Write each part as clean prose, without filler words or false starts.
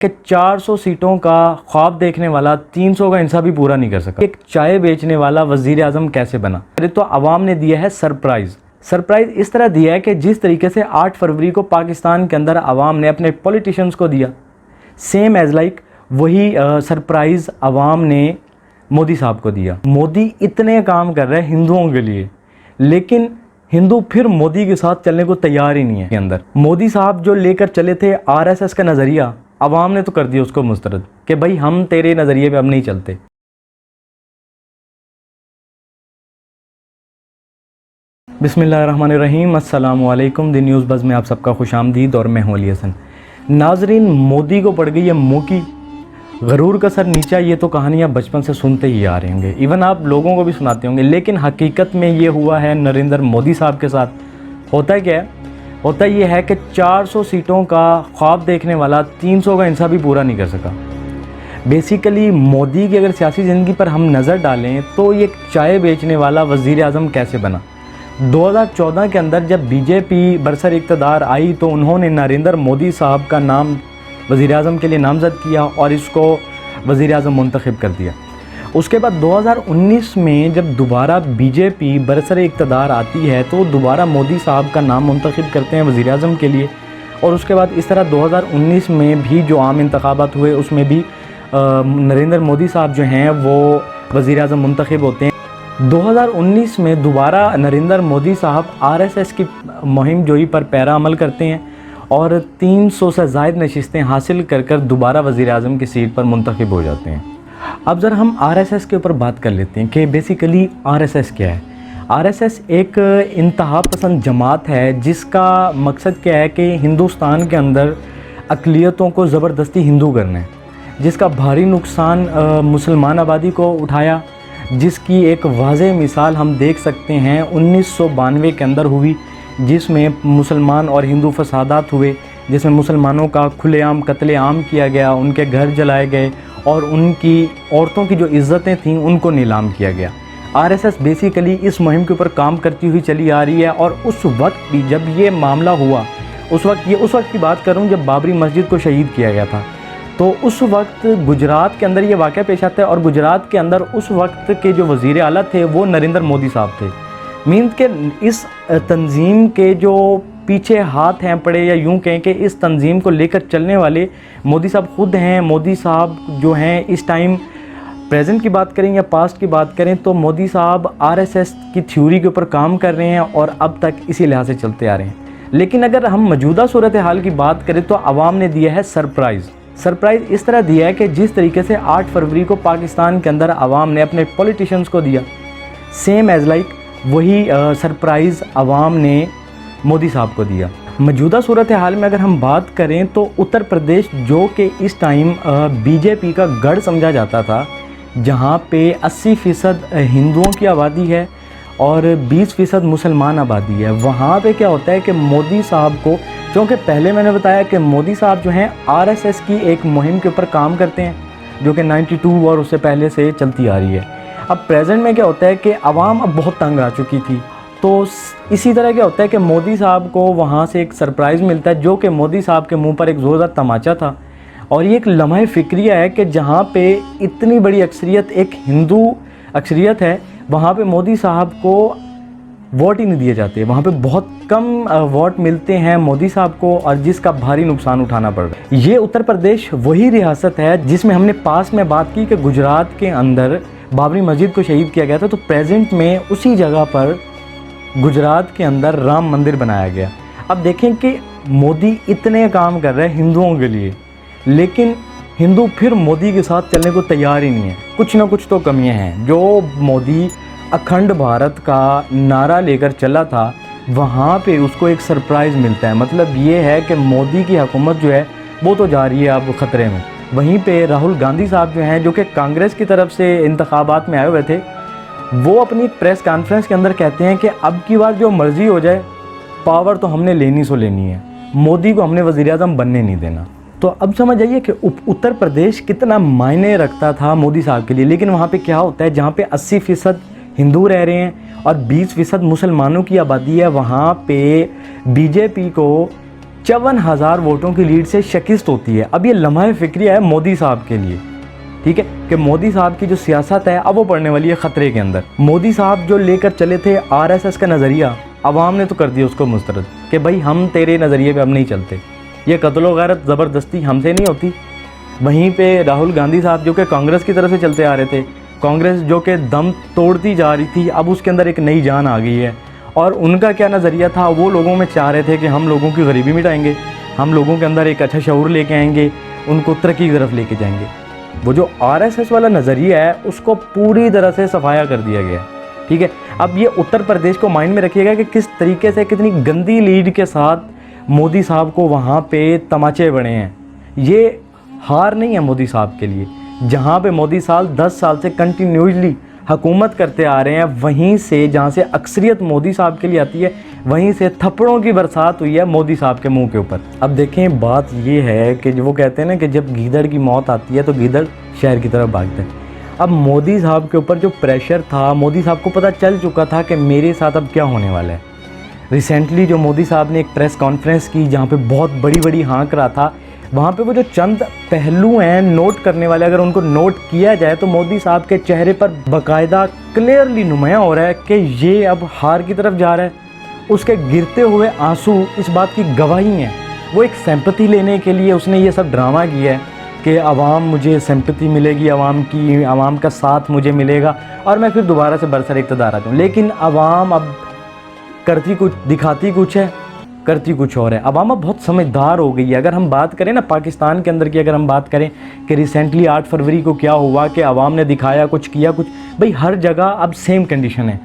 कि 400 सीटों का ख्वाब देखने वाला 300 का इंसाफ भी पूरा नहीं कर सका। एक चाय बेचने वाला वज़ीर आज़म कैसे बना? तो अवाम ने दिया है सरप्राइज़ इस तरह दिया है कि जिस तरीके से 8 फरवरी को पाकिस्तान के अंदर अवाम ने अपने पॉलिटिशियंस को दिया, सेम एज़ लाइक वही सरप्राइज़ अवाम ने मोदी साहब को दिया। मोदी इतने काम कर रहे हैं हिंदुओं के लिए, लेकिन हिंदू फिर मोदी के साथ चलने को तैयार ही नहीं है। के अंदर मोदी साहब जो लेकर चले थे आरएसएस का नज़रिया, अवाम ने तो कर दिया उसको मुस्तरद कि भाई हम तेरे नज़रिए पे अब नहीं चलते। बिस्मिल्लाहिर्रहमानिर्रहीम, अस्सलाम वालेकुम। दी न्यूज़ बज़ में आप सबका खुशामदीद और मैं हूं अली हसन। नाजरीन, मोदी को पड़ गई है मुँह की गरूर का सर नीचा। ये तो कहानियाँ बचपन से सुनते ही आ रहे होंगे, इवन आप लोगों को भी सुनाते होंगे, लेकिन हकीकत में ये हुआ है नरेंद्र मोदी साहब के साथ। होता है क्या है? होता ये है कि 400 सीटों का ख्वाब देखने वाला 300 का इंसाफ भी पूरा नहीं कर सका। बेसिकली मोदी की अगर सियासी ज़िंदगी पर हम नज़र डालें तो ये चाय बेचने वाला वज़ीर आज़म कैसे बना। 2014 के अंदर जब बीजेपी बरसर इक़्तिदार आई तो उन्होंने नरेंद्र मोदी साहब का नाम वज़ीर आज़म के लिए नामज़द किया और इसको वज़ीर आज़म मुंतखब कर दिया। उसके बाद 2019 में जब दोबारा बीजेपी बरसर इक़्तिदार आती है तो दोबारा मोदी साहब का नाम मुंतखब करते हैं वज़ीर आज़म के लिए। और उसके बाद इस तरह 2019 में भी जो आम इंतखाबात हुए उसमें भी नरेंद्र मोदी साहब जो हैं वो वज़ीर आज़म मुंतखब होते हैं। 2019 में दोबारा नरेंद्र मोदी साहब आरएसएस की मुहिम जोई पर पैरा अमल करते हैं और 300 से ज़ायद नशिस्तें हासिल कर दोबारा वज़ीर आज़म की सीट पर मुंतखब हो जाते हैं। अब ज़रा हम आरएसएस के ऊपर बात कर लेते हैं कि बेसिकली आरएसएस क्या है। आरएसएस एक इंतहा पसंद जमात है जिसका मकसद क्या है कि हिंदुस्तान के अंदर अक़लियतों को ज़बरदस्ती हिंदू करना है, जिसका भारी नुकसान मुसलमान आबादी को उठाया, जिसकी एक वाज़ेह मिसाल हम देख सकते हैं 1992 के अंदर हुई, जिसमें मुसलमान और हिंदू फसादात हुए, जिसमें मुसलमानों का खुलेआम कत्लेआम किया गया, उनके घर जलाए गए और उनकी औरतों की जो इज़्ज़तें थीं उनको नीलाम किया गया। आरएसएस बेसिकली इस मुहिम के ऊपर काम करती हुई चली आ रही है। और उस वक्त भी जब ये मामला हुआ, उस वक्त की बात करूं जब बाबरी मस्जिद को शहीद किया गया था, तो उस वक्त गुजरात के अंदर ये वाक़या पेश आता है और गुजरात के अंदर उस वक्त के जो वज़ीर आला थे वो नरेंद्र मोदी साहब थे। मीन्स के इस तंजीम के जो पीछे हाथ हैं पड़े, या यूं कहें कि इस तंजीम को लेकर चलने वाले मोदी साहब खुद हैं। मोदी साहब जो हैं इस टाइम प्रेजेंट की बात करें या पास्ट की बात करें तो मोदी साहब आरएसएस की थ्योरी के ऊपर काम कर रहे हैं और अब तक इसी लिहाज से चलते आ रहे हैं। लेकिन अगर हम मौजूदा सूरत हाल की बात करें तो अवाम ने दिया है सरप्राइज़ इस तरह दिया है कि जिस तरीके से 8 फरवरी को पाकिस्तान के अंदर अवाम ने अपने पॉलिटिशियंस को दिया, सेम एज़ लाइक वही सरप्राइज़ अवाम ने मोदी साहब को दिया। मौजूदा सूरत हाल में अगर हम बात करें तो उत्तर प्रदेश जो कि इस टाइम बीजेपी का गढ़ समझा जाता था, जहां पे 80% हिंदुओं की आबादी है और 20% मुसलमान आबादी है, वहां पे क्या होता है कि मोदी साहब को, क्योंकि पहले मैंने बताया कि मोदी साहब जो हैं आरएसएस की एक मुहिम के ऊपर काम करते हैं जो कि 92 और उससे पहले से चलती आ रही है। अब प्रेजेंट में क्या होता है कि अवाम अब बहुत तंग आ चुकी थी, तो इसी तरह क्या होता है कि मोदी साहब को वहाँ से एक सरप्राइज़ मिलता है जो कि मोदी साहब के मुंह पर एक ज़ोरदार तमाचा था। और ये एक लम्हा फ़िक्रिया है कि जहाँ पे इतनी बड़ी अक्सरियत एक हिंदू अक्सरियत है, वहाँ पे मोदी साहब को वोट ही नहीं दिए जाते, वहाँ पे बहुत कम वोट मिलते हैं मोदी साहब को और जिसका भारी नुकसान उठाना पड़ रहा है। ये उत्तर प्रदेश वही रियासत है जिसमें हमने पास में बात की कि गुजरात के अंदर बाबरी मस्जिद को शहीद किया गया था, तो प्रेजेंट में उसी जगह पर गुजरात के अंदर राम मंदिर बनाया गया। अब देखें कि मोदी इतने काम कर रहे हैं हिंदुओं के लिए, लेकिन हिंदू फिर मोदी के साथ चलने को तैयार ही नहीं है। कुछ ना कुछ तो कमियां हैं। जो मोदी अखंड भारत का नारा लेकर चला था, वहाँ पे उसको एक सरप्राइज़ मिलता है। मतलब ये है कि मोदी की हुकूमत जो है वो तो जा रही है अब ख़तरे में। वहीं पे राहुल गांधी साहब जो हैं, जो कि कांग्रेस की तरफ से इंतखाबात में आए हुए थे, वो अपनी प्रेस कॉन्फ्रेंस के अंदर कहते हैं कि अब की बार जो मर्ज़ी हो जाए, पावर तो हमने लेनी सो लेनी है, मोदी को हमने वज़ीर आज़म बनने नहीं देना। तो अब समझ आइए कि उत्तर प्रदेश कितना मायने रखता था मोदी साहब के लिए। लेकिन वहाँ पे क्या होता है, जहाँ पे 80% हिंदू रह रहे हैं और 20% मुसलमानों की आबादी है, वहाँ पे बीजेपी को 54,000 वोटों की लीड से शिकस्त होती है। अब ये लम्हा फ़िक्रिया है मोदी साहब के लिए, ठीक है, कि मोदी साहब की जो सियासत है अब वो पड़ने वाली है ख़तरे के अंदर। मोदी साहब जो लेकर चले थे आरएसएस का नज़रिया, अवाम ने तो कर दिया उसको मुस्तरद कि भाई हम तेरे नज़रिए पे अब नहीं चलते, ये कत्लो गैरत ज़बरदस्ती हमसे नहीं होती। वहीं पे राहुल गांधी साहब जो कि कांग्रेस की तरफ से चलते आ रहे थे, कांग्रेस जो कि दम तोड़ती जा रही थी, अब उसके अंदर एक नई जान आ गई है। और उनका क्या नज़रिया था, वो लोगों में चाह रहे थे कि हम लोगों की गरीबी मिटाएंगे, हम लोगों के अंदर एक अच्छा शऊर लेके आएंगे, उनको तरक्की की तरफ लेके जाएंगे। वो जो आरएसएस वाला नज़रिया है उसको पूरी तरह से सफाया कर दिया गया, ठीक है। अब ये उत्तर प्रदेश को माइंड में रखिएगा कि किस तरीके से, कितनी गंदी लीड के साथ मोदी साहब को वहाँ पे तमाचे बड़े हैं। ये हार नहीं है मोदी साहब के लिए। जहाँ पे मोदी साहब 10 साल से कंटिन्यूसली हुकूमत करते आ रहे हैं, वहीं से जहाँ से अक्सरियत मोदी साहब के लिए आती है, वहीं से थप्पड़ों की बरसात हुई है मोदी साहब के मुंह के ऊपर। अब देखें, बात ये है कि जो वो कहते हैं ना कि जब गीदड़ की मौत आती है तो गीदड़ शहर की तरफ भागता है। अब मोदी साहब के ऊपर जो प्रेशर था, मोदी साहब को पता चल चुका था कि मेरे साथ अब क्या होने वाला है। रिसेंटली जो मोदी साहब ने एक प्रेस कॉन्फ्रेंस की जहाँ पे बहुत बड़ी बड़ी हाँक रहा था, वहाँ पे वो जो चंद पहलू हैं नोट करने वाले, अगर उनको नोट किया जाए तो मोदी साहब के चेहरे पर बाकायदा क्लियरली नुमायाँ हो रहा है कि ये अब हार की तरफ जा रहा है। उसके गिरते हुए आंसू इस बात की गवाही हैं। वो एक सिंपैथी लेने के लिए उसने ये सब ड्रामा किया है कि अवाम मुझे सिंपैथी मिलेगी, अवाम का साथ मुझे मिलेगा और मैं फिर दोबारा से बरसर इक़्तिदार आ जाऊँ। लेकिन अवाम अब करती कुछ, दिखाती कुछ है, करती कुछ और है। अवाम अब बहुत समझदार हो गई है। अगर हम बात करें ना पाकिस्तान के अंदर की, अगर हम बात करें कि रिसेंटली 8 फरवरी को क्या हुआ कि अवाम ने दिखाया कुछ, किया कुछ, भाई हर जगह अब सेम कंडीशन है।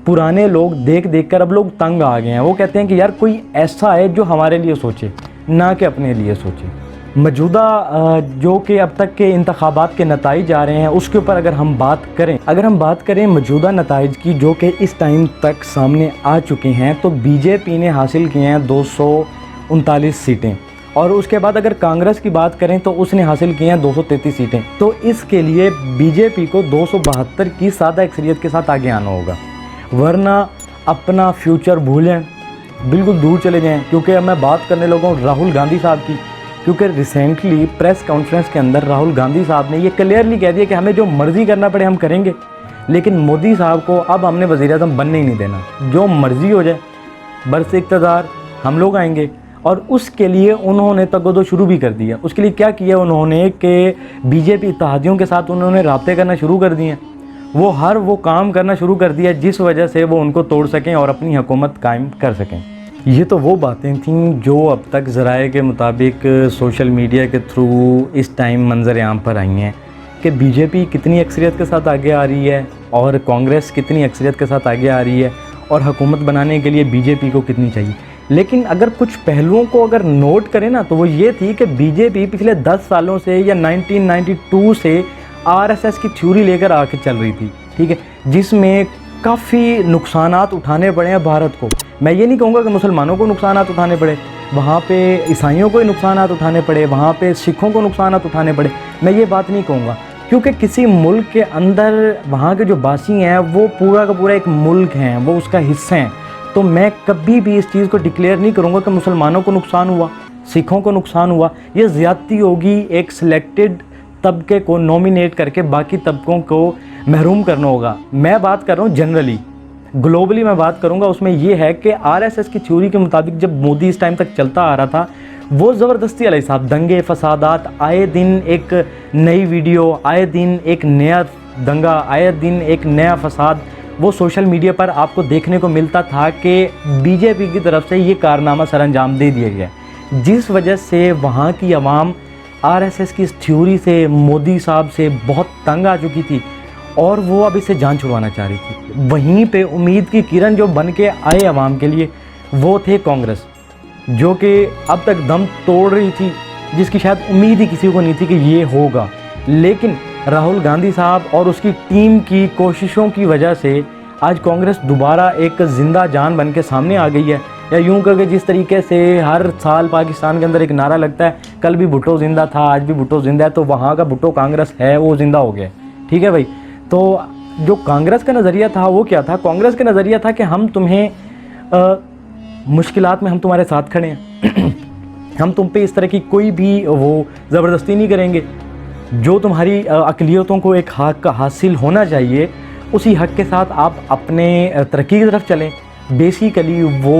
पुराने लोग देख देख कर अब लोग तंग आ गए हैं। वो कहते हैं कि यार कोई ऐसा है जो हमारे लिए सोचे, ना कि अपने लिए सोचे। मौजूदा जो कि अब तक के इंतखाबात के नताइज आ रहे हैं उसके ऊपर अगर हम बात करें मौजूदा नताइज की जो कि इस टाइम तक सामने आ चुके हैं, तो बीजेपी ने हासिल किए हैं 239 सीटें, और उसके बाद अगर कांग्रेस की बात करें तो उसने हासिल किए हैं 233 सीटें। तो इसके लिए बीजेपी को 272 की सादा अक्सरियत के साथ आगे आना होगा, वरना अपना फ्यूचर भूलें, बिल्कुल दूर चले जाएं। क्योंकि अब मैं बात करने लगा हूँ राहुल गांधी साहब की, क्योंकि रिसेंटली प्रेस कॉन्फ्रेंस के अंदर राहुल गांधी साहब ने ये क्लियरली कह दिया कि हमें जो मर्ज़ी करना पड़े हम करेंगे, लेकिन मोदी साहब को अब हमने वज़ीर-ए-आज़म बनने ही नहीं देना। जो मर्ज़ी हो जाए, बरस इक़्तिदार हम लोग आएंगे। और उसके लिए उन्होंने तगदो शुरू भी कर दिया। उसके लिए क्या किया उन्होंने कि बीजेपी इत्तेहादियों के साथ उन्होंने राब्ते करना शुरू कर दिए। वो काम करना शुरू कर दिया जिस वजह से वो उनको तोड़ सकें और अपनी हुकूमत कायम कर सकें। ये तो वो बातें थीं जो अब तक ज़राए के मुताबिक सोशल मीडिया के थ्रू इस टाइम मंजर आम पर आई हैं कि बीजेपी कितनी अक्सरियत के साथ आगे आ रही है और कांग्रेस कितनी अक्सरियत के साथ आगे आ रही है और हुकूमत बनाने के लिए बीजेपी को कितनी चाहिए। लेकिन अगर कुछ पहलुओं को अगर नोट करें ना, तो वो ये थी कि बीजेपी पिछले 10 सालों से या 1992 से आरएसएस की थ्योरी लेकर आके चल रही थी, ठीक है, जिसमें काफ़ी नुकसानात उठाने पड़े हैं भारत को। मैं ये नहीं कहूँगा कि मुसलमानों को नुकसानात उठाने पड़े, वहाँ पे ईसाइयों को नुकसानात उठाने पड़े, वहाँ पे सिखों को नुकसानात उठाने पड़े, मैं ये बात नहीं कहूँगा। क्योंकि किसी मुल्क के अंदर वहाँ के जो बासी हैं वो पूरा का पूरा एक मुल्क हैं, वो उसका हिस्सा हैं। तो मैं कभी भी इस चीज़ को डिक्लेयर नहीं करूँगा कि मुसलमानों को नुकसान हुआ, सिखों को नुकसान हुआ। ये ज़्यादती होगी, एक सिलेक्टेड तबके को नॉमिनेट करके बाकी तबकों को महरूम करना होगा। मैं बात कर रहा हूँ जनरली, ग्लोबली मैं बात करूँगा। उसमें यह है कि आरएसएस की थ्योरी के मुताबिक जब मोदी इस टाइम तक चलता आ रहा था, वो ज़बरदस्ती वाले साहब दंगे फसादात, आए दिन एक नई वीडियो, आए दिन एक नया दंगा, आए दिन एक नया फसाद वो सोशल मीडिया पर आपको देखने को मिलता था कि बीजेपी की तरफ से ये कारनामा सरअंजाम दे दिया गया, जिस वजह से वहाँ की आवाम आरएसएस की इस थ्योरी से, मोदी साहब से बहुत तंग आ चुकी थी और वो अब इससे जान छुड़वाना चाह रही थी। वहीं पे उम्मीद की किरण जो बन के आए आवाम के लिए, वो थे कांग्रेस, जो कि अब तक दम तोड़ रही थी, जिसकी शायद उम्मीद ही किसी को नहीं थी कि ये होगा। लेकिन राहुल गांधी साहब और उसकी टीम की कोशिशों की वजह से आज कांग्रेस दोबारा एक ज़िंदा जान बन के सामने आ गई है। या यूँ करके जिस तरीके से हर साल पाकिस्तान के अंदर एक नारा लगता है, कल भी भुट्टो ज़िंदा था, आज भी भुट्टो ज़िंदा है, तो वहाँ का भुट्टो कांग्रेस है, वो ज़िंदा हो गया। ठीक है भाई। तो जो कांग्रेस का नज़रिया था वो क्या था? कांग्रेस का नज़रिया था कि हम तुम्हें मुश्किलात में हम तुम्हारे साथ खड़े हैं हम तुम पे इस तरह की कोई भी वो ज़बरदस्ती नहीं करेंगे। जो तुम्हारी अक़लियतों को एक हक़ हासिल होना चाहिए, उसी हक़ के साथ आप अपने तरक्की की तरफ चलें। बेसिकली वो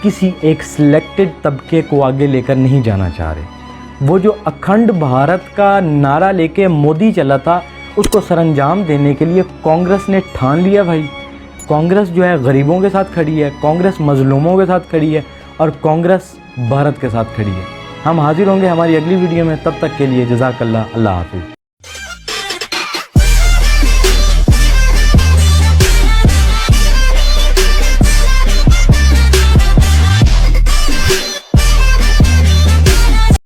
किसी एक सिलेक्टेड तबके को आगे लेकर नहीं जाना चाह रहे। वो जो अखंड भारत का नारा लेके मोदी चला था, उसको सरअंजाम देने के लिए कांग्रेस ने ठान लिया भाई। कांग्रेस जो है गरीबों के साथ खड़ी है, कांग्रेस मज़लूमों के साथ खड़ी है और कांग्रेस भारत के साथ खड़ी है। हम हाजिर होंगे हमारी अगली वीडियो में, तब तक के लिए जज़ाकल्लाह, अल्लाह हाफ़िज़।